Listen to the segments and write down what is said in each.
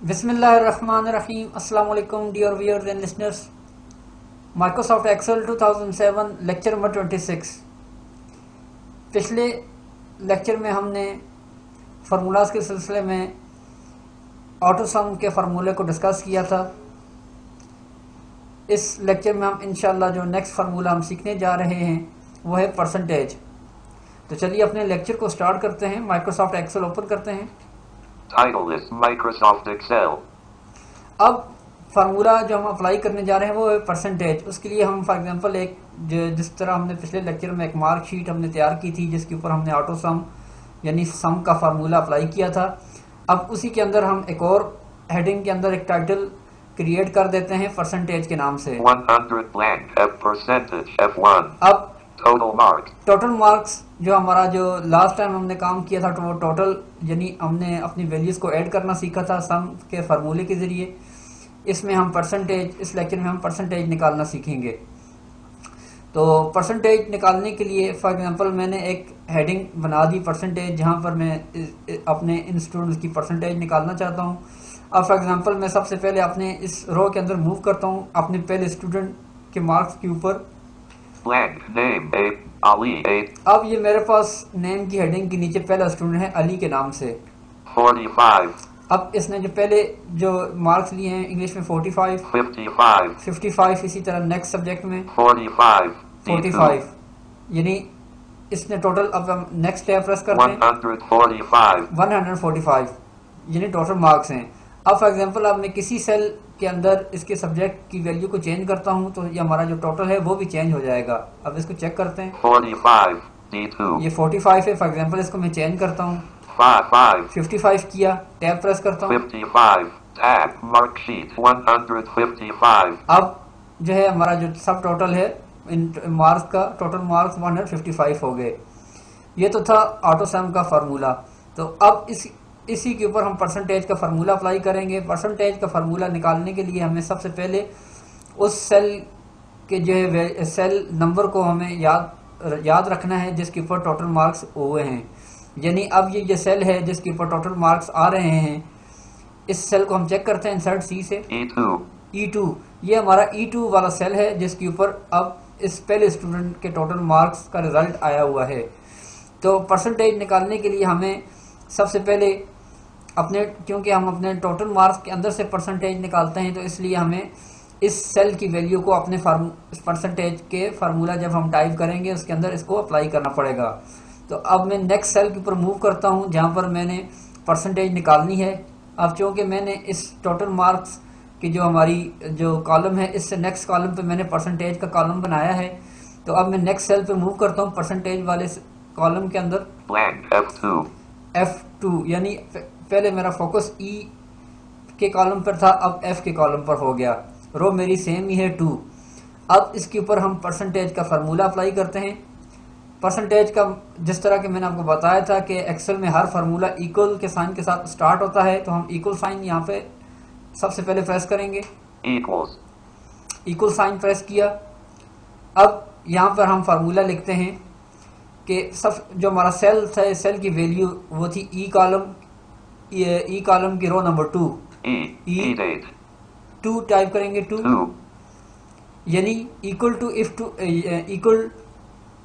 बिस्मिल्लाहिर्रहमानिर्रहीम। अस्सलाम वालेकुम dear viewers and listeners. Microsoft Excel 2007 lecture number 26। पिछले लेक्चर में हमने फार्मूलाज के सिलसिले में ऑटो सम के फार्मूले को डिस्कस किया था। इस लेक्चर में हम इंशाल्लाह जो नेक्स्ट फार्मूला हम सीखने जा रहे हैं वो है परसेंटेज। तो चलिए अपने लेक्चर को स्टार्ट करते हैं। माइक्रोसॉफ्ट एक्सेल ओपन करते हैं। Title is Microsoft Excel. अब फार्मूला जो हम अप्लाई करने जा रहे हैं वो है परसेंटेज। उसके लिए हम फॉर एग्जांपल एक जिस तरह हमने पिछले लेक्चर में एक मार्क शीट हमने तैयार की थी जिसके ऊपर हमने ऑटो सम यानी सम का फार्मूला अप्लाई किया था। अब उसी के अंदर हम एक और हेडिंग के अंदर एक टाइटल क्रिएट कर देते हैं परसेंटेज के नाम से। 100 blank F percentage F1. अब Total mark. टोटल मार्क्स जो हमारा जो लास्ट टाइम हमने काम किया था तो वो टोटल यानी हमने अपनी वैल्यूज़ को ऐड करना सीखा था सम के फार्मूले के ज़रिए। इसमें हम परसेंटेज इस लेक्चर में हम परसेंटेज निकालना सीखेंगे। तो परसेंटेज निकालने के लिए फॉर एग्जांपल मैंने एक हेडिंग बना दी परसेंटेज, जहां पर मैं अपने इन स्टूडेंट्स की परसेंटेज निकालना चाहता हूं। अब फॉर एग्जांपल मैं सबसे पहले अपने इस रो के अंदर मूव करता हूं अपने पहले स्टूडेंट के मार्क्स के ऊपर। Blank name A Ali A. अब ये मेरे पास नेम की हेडिंग के नीचे पहला स्टूडेंट है अली के नाम से 45 अब इसने जो पहले जो मार्क्स लिए हैं इंग्लिश में 45 55 इसी तरह नेक्स्ट सब्जेक्ट में 45 यानी इसने टोटल। अब हम नेक्स्ट टैब प्रेस करते हैं 145 यानी टोटल मार्क्स हैं। अब फॉर एग्जांपल अब मैं किसी सेल के अंदर इसके सब्जेक्ट की वैल्यू को चेंज करता हूं तो ये हमारा जो टोटल है वो भी चेंज हो जाएगा। अब इसको चेक करते हैं। 45 D2 ये 45 है। फॉर एग्जांपल इसको मैं चेंज करता हूं 55 किया, टैब प्रेस करता हूं 55 tab mark sheet 155 अब जो है हमारा जो सब टोटल है इन मार्क्स का टोटल मार्क्स 155 हो गए। ये तो था ऑटो सम का फार्मूला। तो अब इसी के ऊपर हम परसेंटेज का फार्मूला अप्लाई करेंगे। परसेंटेज का फार्मूला निकालने के लिए हमें सबसे पहले उस सेल के जो है सेल नंबर को हमें याद रखना है जिसके ऊपर टोटल मार्क्स हुए हैं। यानी अब ये जो सेल है जिसके ऊपर टोटल मार्क्स आ रहे हैं इस सेल को हम चेक करते हैं इंसर्ट सी से। E2 ये हमारा E2 वाला सेल है जिसके ऊपर अब इस पहले स्टूडेंट के टोटल मार्क्स का रिजल्ट आया हुआ है। तो परसेंटेज निकालने के लिए हमें सबसे पहले क्योंकि हम अपने टोटल मार्क्स के अंदर से परसेंटेज निकालते हैं तो इसलिए हमें इस सेल की वैल्यू को अपने परसेंटेज के फार्मूला जब हम टाइप करेंगे उसके अंदर इसको अप्लाई करना पड़ेगा। तो अब मैं नेक्स्ट सेल के ऊपर मूव करता हूं जहां पर मैंने परसेंटेज निकालनी है। अब चूँकि मैंने इस टोटल मार्क्स की जो हमारी जो कॉलम है इससे नेक्स्ट कॉलम पे मैंने परसेंटेज का कॉलम बनाया है। तो अब मैं नेक्स्ट सेल पे मूव करता हूँ परसेंटेज वाले कॉलम के अंदर F2 यानी पहले मेरा फोकस E के कॉलम पर था, अब F के कॉलम पर हो गया। रो मेरी सेम ही है 2। अब इसके ऊपर हम परसेंटेज का फार्मूला अप्लाई करते हैं। परसेंटेज का जिस तरह के मैंने आपको बताया था कि एक्सेल में हर फार्मूला इक्वल के साइन के साथ स्टार्ट होता है तो हम इक्वल साइन यहाँ पे सबसे पहले प्रेस करेंगे। इक्वल साइन प्रेस किया। अब यहाँ पर हम फार्मूला लिखते हैं कि सब जो हमारा सेल था सेल की वैल्यू वो थी ई कॉलम की रो नंबर 2 2 टाइप करेंगे 2 यानी इक्वल टू इक्वल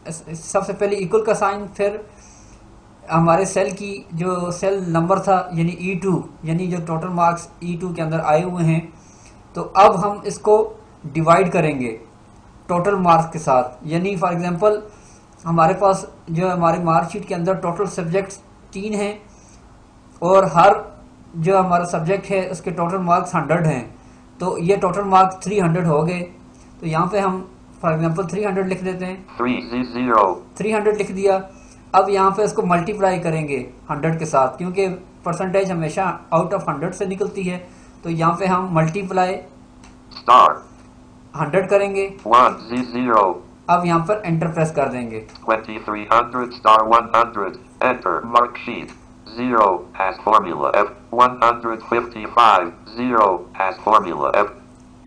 सबसे पहले इक्वल का साइन, फिर हमारे सेल की जो सेल नंबर था यानी E2 यानी जो टोटल मार्क्स E2 के अंदर आए हुए हैं। तो अब हम इसको डिवाइड करेंगे टोटल मार्क्स के साथ। यानी फॉर एग्जांपल हमारे पास जो हमारे मार्कशीट के अंदर टोटल सब्जेक्ट्स 3 हैं और हर जो हमारा सब्जेक्ट है उसके टोटल मार्क्स 100 हैं। तो ये टोटल मार्क्स 300 हो गए। तो यहाँ पे हम फॉर एग्जांपल 300 लिख देते हैं। 300 लिख दिया। अब यहाँ पे इसको मल्टीप्लाई करेंगे 100 के साथ क्योंकि परसेंटेज हमेशा आउट ऑफ 100 से निकलती है। तो यहाँ पे हम मल्टीप्लाई 100 करेंगे। अब यहाँ पर एंटर प्रेस कर देंगे। 2300 100 enter mark sheet 0 has formula F 155 0 has formula F।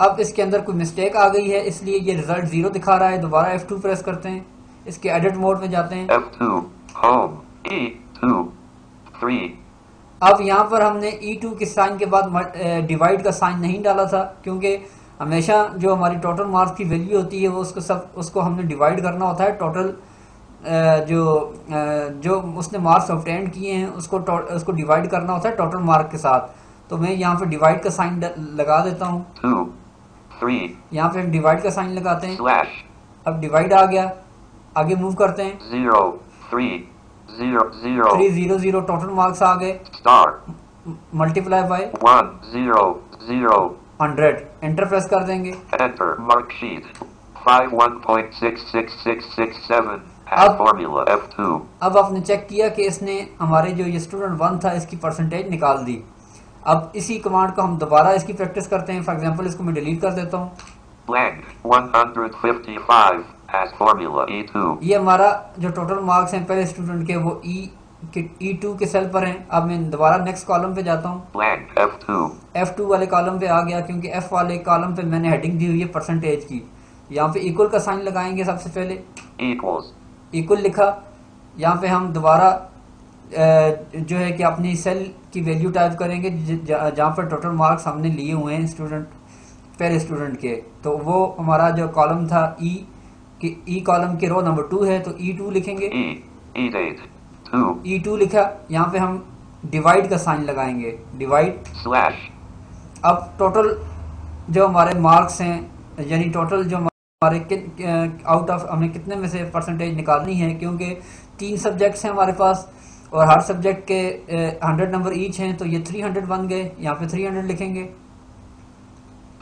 अब इसके अंदर कोई मिस्टेक आ गई है इसलिए ये रिजल्ट 0 दिखा रहा है। दोबारा F2 प्रेस करते हैं। इसके एडिट मोड में जाते हैं। F2 home E2 3 अब यहाँ पर हमने E2 के साइन के बाद डिवाइड का साइन नहीं डाला था, क्योंकि हमेशा जो हमारी टोटल मार्क्स की वैल्यू होती है वो उसको हमने डिवाइड करना होता है टोटल जो उसने मार्क्स ऑब्टेन किए हैं उसको डिवाइड करना होता है टोटल मार्क के साथ। तो मैं यहाँ पे डिवाइड का साइन लगा देता हूँ। 2, 3, यहाँ पे हम डिवाइड का साइन लगाते हैं। slash, अब डिवाइड आ गया, आगे मूव करते हैं। 0, 3, 0, 0, 300 टोटल मार्क्स आ गए, star, multiply by 1, 0, 0, 100, enter press कर देंगे। enter, mark sheet, 51.66667, has अब- formula F2, अब आपने चेक किया कि इसने हमारे जो ये स्टूडेंट 1 था इसकी परसेंटेज निकाल दी। अब इसी कमांड को हम दोबारा इसकी प्रैक्टिस करते हैं। फॉर एग्जांपल इसको मैं डिलीट कर देता हूँ। blank, 155, has formula E2, ये हमारा जो टोटल मार्क्स हैं पहले स्टूडेंट के वो E2 के सेल पर हैं। अब मैं दोबारा नेक्स्ट कॉलम पे जाता हूँ। blank, F2, F2 वाले कॉलम पे आ गया, क्योंकि F वाले कॉलम पे मैंने हेडिंग दी हुई है परसेंटेज की। यहाँ पे इक्वल का साइन लगाएंगे सबसे पहले, equals, इक्वल लिखा। यहाँ पे हम दोबारा जो है कि अपनी सेल की वैल्यू टाइप करेंगे जहाँ पर टोटल मार्क्स हमने लिए हुए हैं स्टूडेंट पहले स्टूडेंट के। तो वो हमारा जो कॉलम था ई कॉलम के रो नंबर 2 है, तो E2 लिखेंगे। E date, 2, E2 लिखा। यहाँ पे हम डिवाइड का साइन लगाएंगे, डिवाइड। slash, अब टोटल जो हमारे मार्क्स हैं, यानी टोटल जो हमारे आउट ऑफ हमें कितने में से परसेंटेज निकालनी है, क्योंकि 3 सब्जेक्ट्स हैं हमारे पास और हर सब्जेक्ट के 100 नंबर ईच हैं, तो ये 300 बन गए। यहाँ पे 300 लिखेंगे।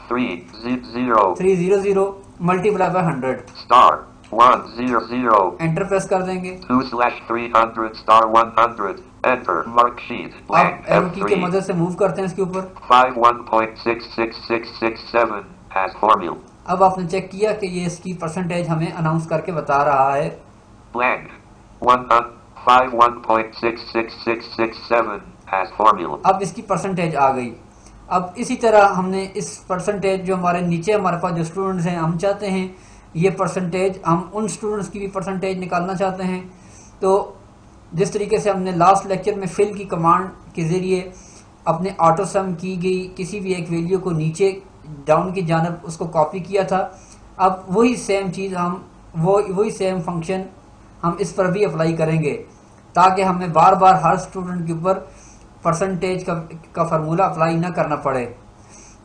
300 multiply by 100, star, 1, 0, 0, enter press कर देंगे। 2/300 star 100, enter, mark sheet, अब blank, एरो की के F3, मदद से मूव करते हैं इसके ऊपर। 51.66667, has formula, अब आपने चेक किया कि ये इसकी परसेंटेज हमें अनाउंस करके बता रहा है। blank, 51.66667, has formula, अब इसकी परसेंटेज आ गई। अब इसी तरह हमने इस परसेंटेज जो हमारे नीचे हमारे पास जो स्टूडेंट्स हैं, हम चाहते हैं ये परसेंटेज, हम उन स्टूडेंट्स की भी परसेंटेज निकालना चाहते हैं। तो जिस तरीके से हमने लास्ट लेक्चर में फिल की कमांड के ज़रिए अपने ऑटो सम की गई किसी भी एक वैल्यू को नीचे डाउन की जानब उसको कॉपी किया था, अब वही सेम चीज़ हम वही सेम फंक्शन हम इस पर भी अप्लाई करेंगे, ताकि हमें बार बार हर स्टूडेंट के ऊपर परसेंटेज का फार्मूला अप्लाई ना करना पड़े।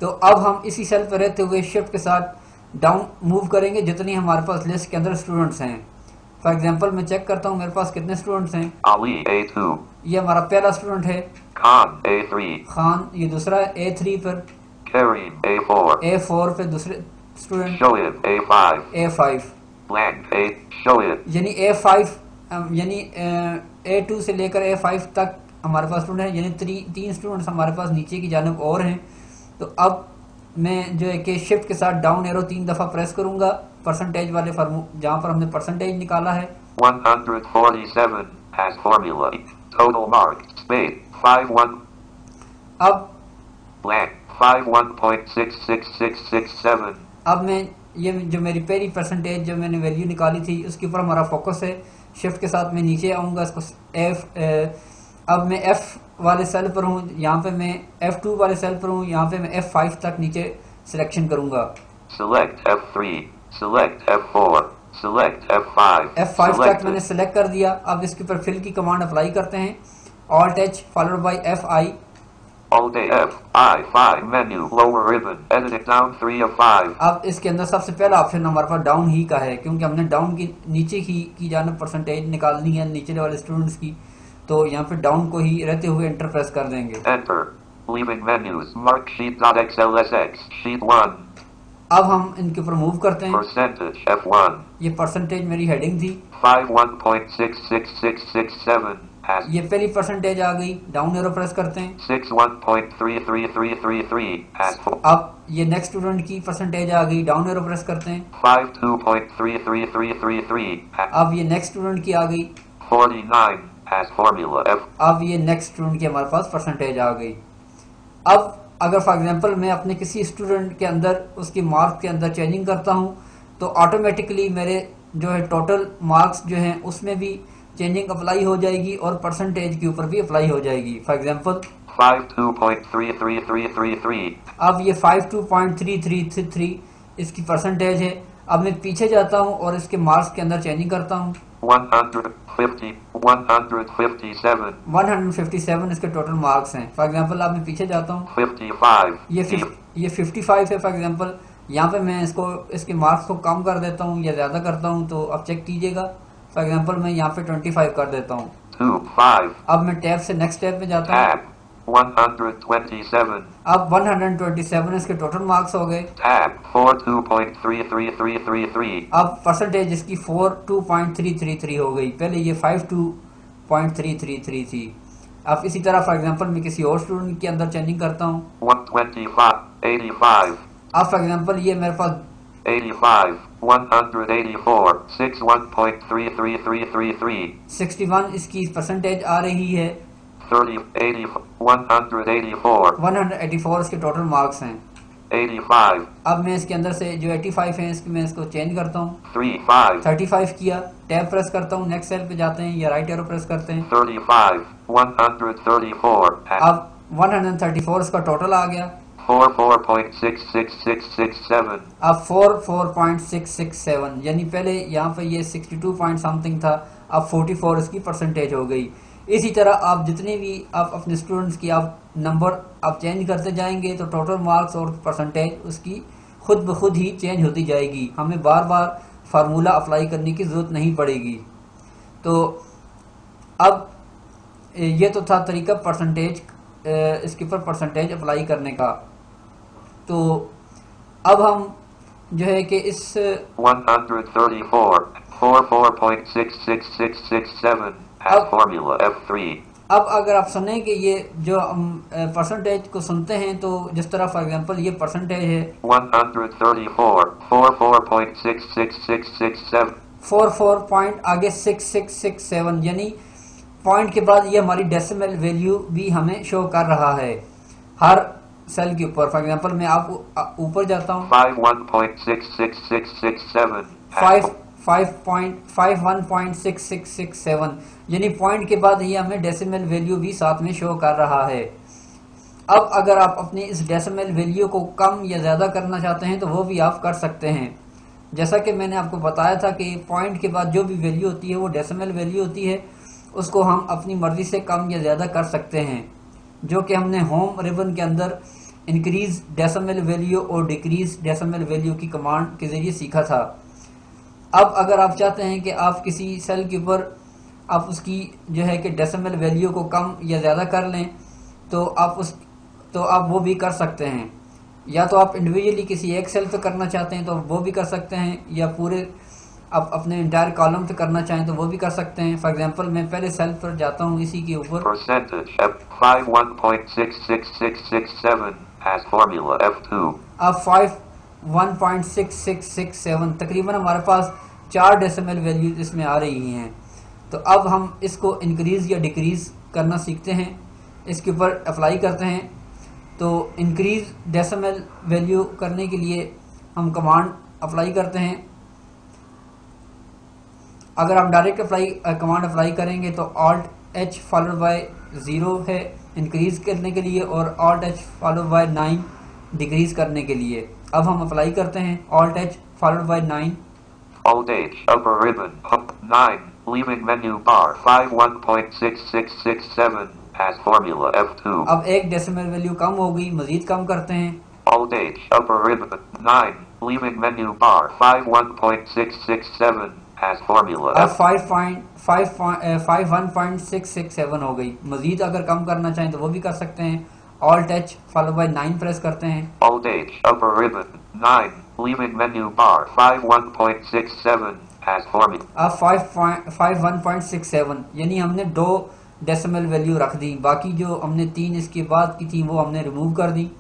तो अब हम इसी सेल पर रहते हुए शिफ्ट के साथ डाउन मूव करेंगे जितनी हमारे पास लिस्ट के अंदर स्टूडेंट्स हैं। फॉर एग्जांपल मैं चेक करता हूँ मेरे पास कितने स्टूडेंट्स हैं। Ali A2, ये हमारा पहला स्टूडेंट है, Khan A3, खान। ये दूसरा है A3 पर, Kareem A4, A4 पे दूसरे student, Shoaib A5, A5 blank, Shoaib, यानी A5 यानी A2 से लेकर A5 तक हमारे पास स्टूडेंट हैं, यानी 3 स्टूडेंट्स हमारे पास नीचे की जानब और हैं। तो अब मैं जो है कि शिफ्ट के साथ डाउन एरो 3 दफ़ा प्रेस करूंगा परसेंटेज वाले जहाँ पर हमने परसेंटेज निकाला है। 147 has formula, total mark, space, 51, अब blank, 51.66667, अब मैं ये जो मेरी पहली परसेंटेज जो मैंने वैल्यू निकाली थी उसके ऊपर हमारा फोकस है। शिफ्ट के साथ मैं नीचे आऊँगा, इसको अब मैं F वाले सेल पर हूँ, यहाँ पे मैं F2 वाले सेल पर हूँ, यहाँ पे मैं F5 तक नीचे सिलेक्शन करूँगा। select F3, select F4, select F5, F5 तक select मैंने सेलेक्ट कर दिया। अब इसके ऊपर फिल की कमांड अप्लाई करते हैं, Alt H followed by FI। Alt A F, I5 menu, lower ribbon, edit it down 3 of 5, अब इसके अंदर सबसे पहला ऑप्शन हमारे पास डाउन ही का है, क्योंकि हमने डाउन की नीचे की जानब परसेंटेज निकालनी है नीचे वाले स्टूडेंट्स की। तो यहाँ पे डाउन को ही रहते हुए एंटर प्रेस कर देंगे। enter, leaving menus, mark sheet.xlsx, sheet 1, अब हम इनके ऊपर मूव करते हैं। percentage F1, ये परसेंटेज मेरी हेडिंग थी, 51.66667, has ये पहली परसेंटेज आ गई। डाउन एरो प्रेस करते हैं। 61.33333, has अब ये नेक्स्ट स्टूडेंट की परसेंटेज आ गई। डाउन एरो प्रेस करते हैं। 52.33333, has अब ये नेक्स्ट स्टूडेंट की आ गई। 49, has formula F, अब ये नेक्स्ट स्टूडेंट की हमारे पास परसेंटेज आ गई। अब अगर फॉर एग्जांपल मैं अपने किसी स्टूडेंट के अंदर उसकी मार्क्स के अंदर चेंजिंग करता हूं, तो ऑटोमेटिकली मेरे जो है टोटल मार्क्स जो हैं उसमें भी चेंजिंग अप्लाई हो जाएगी और परसेंटेज के ऊपर भी अप्लाई हो जाएगी। फॉर एग्जांपल 52.33333 अब ये 52.333 इसकी परसेंटेज है। अब मैं पीछे जाता हूँ और इसके मार्क्स के अंदर चेंजिंग करता हूँ। 157 इसके टोटल मार्क्स हैं। फॉर एग्जांपल अब मैं पीछे जाता हूँ, 55 ये 55 है। फॉर एग्जांपल यहाँ पे मैं इसके मार्क्स को कम कर देता हूँ या ज़्यादा करता हूँ, तो अब चेक कीजिएगा। फॉर एग्जांपल मैं यहाँ पे 25 कर देता हूँ। 25 अब मैं टैब से नेक्स्ट टैब में जाता हूँ। tab 127 अब 127 इसके टोटल मार्क्स हो गए। tab 42.33333 अब परसेंटेज इसकी 42.333 हो गई, पहले ये 52.333 थी। अब इसी तरह फॉर एग्जांपल मैं किसी और स्टूडेंट के अंदर चेंजिंग करता हूँ। 125 85 अब फॉर एग्जांपल ये मेरे पास 85 184 61.33333 61 इसकी परसेंटेज आ रही है। 30 80 184 184 इसके टोटल मार्क्स हैं। 85 अब मैं इसके अंदर से जो 85 है मैं इसको चेंज करता हूँ। 35 35 किया, टैब प्रेस करता हूँ, नेक्स्ट सेल पे जाते हैं या राइट एरो प्रेस करते हैं। 35 134 अब 134 इसका टोटल आ गया। 44.66667 अब 44.667 यानी पहले यहाँ पे ये 62 पॉइंट समथिंग था, अब 44 इसकी परसेंटेज हो गई। इसी तरह आप जितने भी आप अपने स्टूडेंट्स की आप नंबर आप चेंज करते जाएंगे तो टोटल मार्क्स और परसेंटेज उसकी खुद ब खुद ही चेंज होती जाएगी। हमें बार बार फार्मूला अप्लाई करने की ज़रूरत नहीं पड़ेगी। तो अब ये तो था तरीका परसेंटेज, इसके ऊपर परसेंटेज अप्लाई करने का। तो अब हम जो है कि इस 134 44.66667 has formula F3 अब अगर आप सुने कि ये जो हम परसेंटेज को सुनते हैं तो जिस तरह फॉर एग्जांपल ये परसेंटेज है 134 44.66667 44 पॉइंट आगे 6667 यानी पॉइंट के बाद ये हमारी डेसिमल वैल्यू भी हमें शो कर रहा है हर सेल के ऊपर। फॉर एग्जांपल मैं आपको ऊपर जाता हूँ 51.66667 51.6667 यानी पॉइंट के बाद ये हमें डेसिमल वैल्यू भी साथ में शो कर रहा है। अब अगर आप अपनी इस डेसिमल वैल्यू को कम या ज़्यादा करना चाहते हैं तो वो भी आप कर सकते हैं। जैसा कि मैंने आपको बताया था कि पॉइंट के बाद जो भी वैल्यू होती है वो डेसिमल वैल्यू होती है, उसको हम अपनी मर्ज़ी से कम या ज़्यादा कर सकते हैं, जो कि हमने होम रिबन के अंदर इंक्रीज़ डेसिमल वैल्यू और डिक्रीज़ डेसिमल वैल्यू की कमांड के ज़रिए सीखा था। अब अगर आप चाहते हैं कि आप किसी सेल के ऊपर आप उसकी जो है कि डेसिमल वैल्यू को कम या ज़्यादा कर लें तो आप वो भी कर सकते हैं। या तो आप इंडिविजुअली किसी एक सेल पे करना चाहते हैं तो वो भी कर सकते हैं, या पूरे आप अपने इंटायर कॉलम पे करना चाहें तो वो भी कर सकते हैं। फॉर एग्जांपल मैं पहले सेल पर जाता हूँ, इसी के ऊपर percentage F51.66667 has formula F2 अब 51.6667 तकरीबन हमारे पास 4 डेसिमल वैल्यू इसमें आ रही हैं। तो अब हम इसको इंक्रीज़ या डिक्रीज़ करना सीखते हैं, इसके ऊपर अप्लाई करते हैं। तो इंक्रीज़ डेसिमल वैल्यू करने के लिए हम कमांड अप्लाई करते हैं। अगर हम डायरेक्ट कमांड अप्लाई करेंगे तो Alt H फॉलोड बाय 0 है इंक्रीज़ करने के लिए और Alt H followed by 9 decrease करने के लिए। अब हम अप्लाई करते हैं Alt H followed by 9 Alt H upper ribbon up 9 leaving menu bar 51.6667 has formula F2 अब एक डेसिमल वैल्यू कम हो गई, मजीद कम करते हैं Alt H upper ribbon 9 leaving menu bar 51.667 has formula अब F 51.667 हो गई। मजीद अगर कम करना चाहें तो वो भी कर सकते हैं। Alt H follow by 9 press करते हैं। Alt H upper ribbon 9 leaving menu bar 51.67 has formula अब 51.67 यानी हमने 2 डेसिमल वैल्यू रख दी, बाकी जो हमने 3 इसके बाद की थी वो हमने रिमूव कर दी।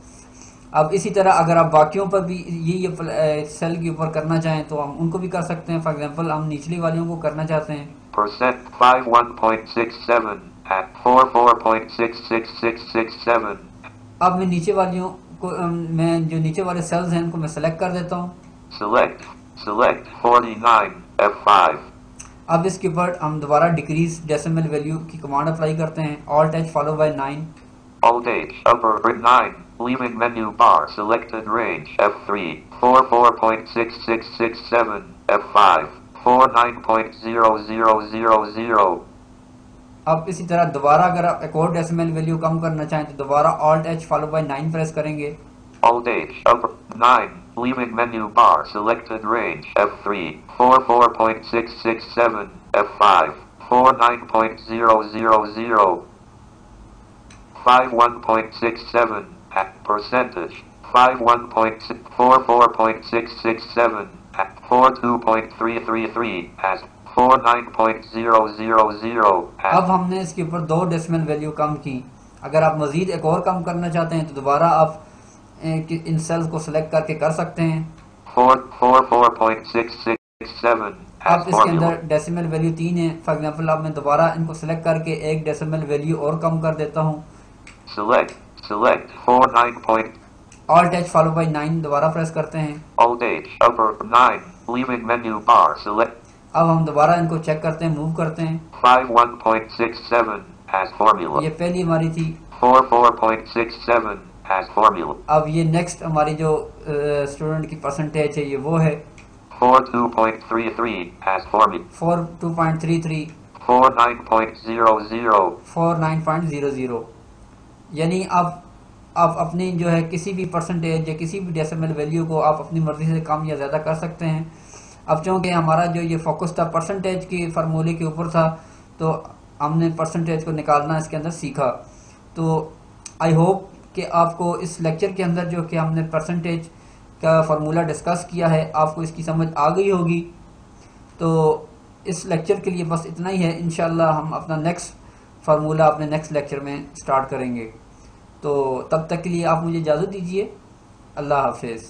अब इसी तरह अगर आप बाकियों पर भी ये सेल के ऊपर करना चाहें तो हम उनको भी कर सकते हैं। फॉर एग्जांपल हम निचली वालियों को करना चाहते हैं percent 51.67 at 44.66667 अब मैं नीचे वालियों को मैं जो नीचे वाले सेल्स हैं उनको मैं सेलेक्ट कर देता हूँ। select 49 F5 अब इसके ऊपर हम दोबारा डिक्रीज डेसिमल वैल्यू की कमांड अप्लाई करते हैं, Alt H follow by 9, Alt H, upper 9, leaving menu bar, selected range, F3, 44.6667, F5, 49.0000. अब इसी तरह दोबारा अगर आप एक और डेसिमल वैल्यू कम करना चाहें तो दोबारा Alt H follow by 9 press करेंगे। Alt H, upper 9, leaving menu bar, selected range, F3, 44.667, F5, 49.000, 51.67, percentage, 44.667, 42.333, as 49.000. अब हमने इसके ऊपर 2 डेसिमल वैल्यू कम की। अगर आप मजीद एक और कम करना चाहते हैं तो दोबारा आप इन सेल्स को सिलेक्ट करके कर सकते हैं। 44.667. अब इसके अंदर डेसिमल वैल्यू 3 है। फॉर एग्जांपल अब मैं दोबारा इनको सिलेक्ट करके एक डेसिमल वैल्यू और कम कर देता हूँ। Select 49. Alt H follow by 9 दोबारा प्रेस करते हैं। Alt H, upper 9, leaving menu bar, select. अब हम दोबारा इनको चेक करते हैं, मूव करते हैं। 51.67 as formula. ये पहली हमारी थी। 44.67 as formula. अब ये नेक्स्ट हमारी जो स्टूडेंट की परसेंटेज है ये वो है 42.33 as formula. 42.33, 49.00. 49.00। यानी अब आप अपनी जो है किसी भी परसेंटेज या किसी भी डेसिमल वैल्यू को आप अपनी मर्जी से कम या ज़्यादा कर सकते हैं। अब चूँकि हमारा जो ये फोकस था परसेंटेज की फार्मूले के ऊपर था तो हमने परसेंटेज को निकालना इसके अंदर सीखा। तो आई होप कि आपको इस लेक्चर के अंदर जो कि हमने परसेंटेज का फार्मूला डिस्कस किया है आपको इसकी समझ आ गई होगी। तो इस लेक्चर के लिए बस इतना ही है। इंशाल्लाह हम अपना नेक्स्ट फार्मूला अपने नेक्स्ट लेक्चर में स्टार्ट करेंगे। तो तब तक के लिए आप मुझे इजाज़त दीजिए। अल्लाह हाफिज़।